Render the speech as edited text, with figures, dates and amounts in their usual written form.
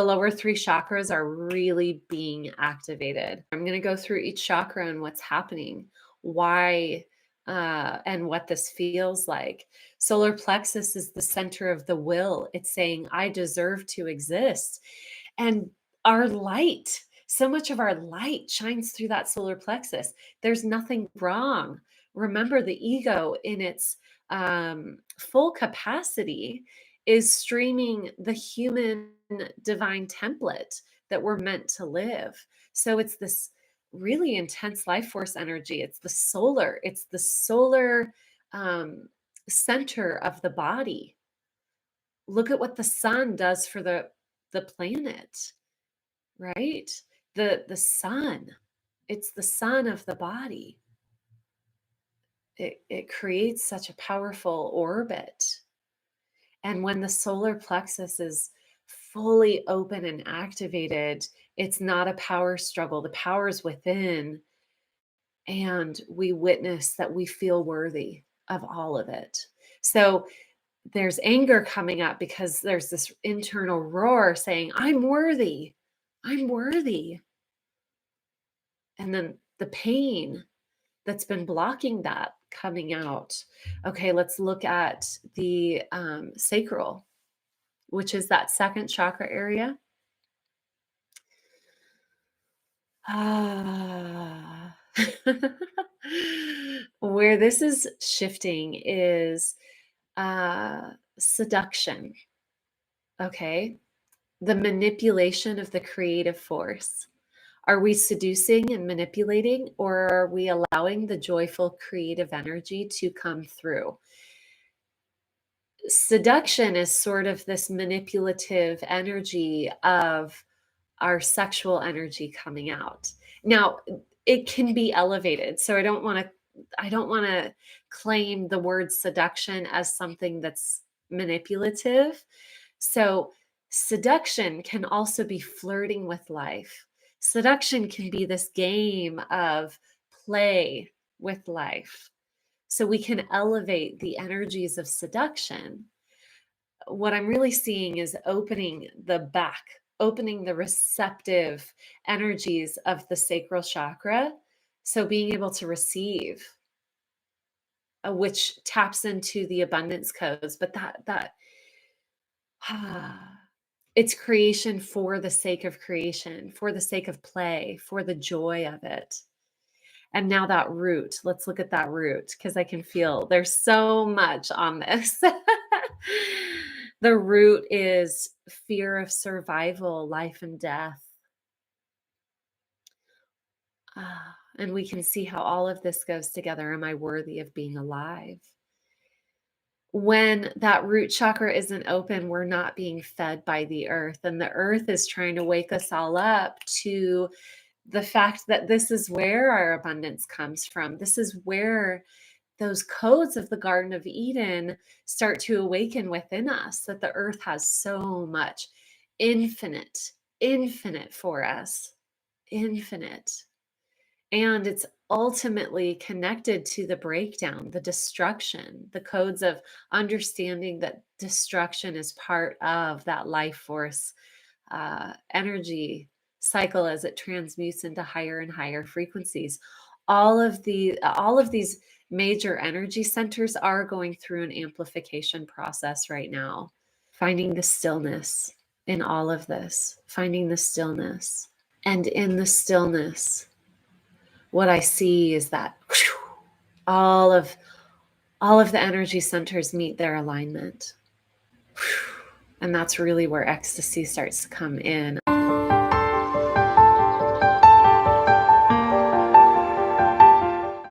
The lower three chakras are really being activated. I'm going to go through each chakra and what's happening, why, and what this feels like. Solar plexus is the center of the will. It's saying, I deserve to exist. And our light, so much of our light shines through that solar plexus. There's nothing wrong. Remember, the ego in its full capacity is streaming the human divine template that we're meant to live. So it's this really intense life force energy. It's the solar center of the body. Look at what the sun does for the planet, right? The sun, it's the sun of the body. It creates such a powerful orbit. And when the solar plexus is fully open and activated, it's not a power struggle. The power is within. And we witness that we feel worthy of all of it. So there's anger coming up because there's this internal roar saying, I'm worthy. I'm worthy. And then the pain that's been blocking that coming out. Okay, let's look at the sacral, which is that second chakra area. Where this is shifting is seduction. Okay, the manipulation of the creative force. Are we seducing and manipulating, or are we allowing the joyful creative energy to come through? Seduction is sort of this manipulative energy of our sexual energy coming out. Now, it can be elevated. So I don't want to claim the word seduction as something that's manipulative. So seduction can also be flirting with life. Seduction can be this game of play with life. So we can elevate the energies of seduction. What I'm really seeing is opening the receptive energies of the sacral chakra. So being able to receive, which taps into the abundance codes, but it's creation for the sake of creation, for the sake of play, for the joy of it. And now that root, let's look at that root because I can feel there's so much on this. The root is fear of survival, life and death. And we can see how all of this goes together. Am I worthy of being alive? When that root chakra isn't open, we're not being fed by the earth. And the earth is trying to wake us all up to the fact that this is where our abundance comes from. This is where those codes of the Garden of Eden start to awaken within us, that the earth has so much infinite for us, infinite. And it's ultimately connected to the breakdown, the destruction, the codes of understanding that destruction is part of that life force energy cycle as it transmutes into higher and higher frequencies. All of these major energy centers are going through an amplification process right now, finding the stillness in all of this, finding the stillness. And in the stillness, what I see is that all of the energy centers meet their alignment. And that's really where ecstasy starts to come in.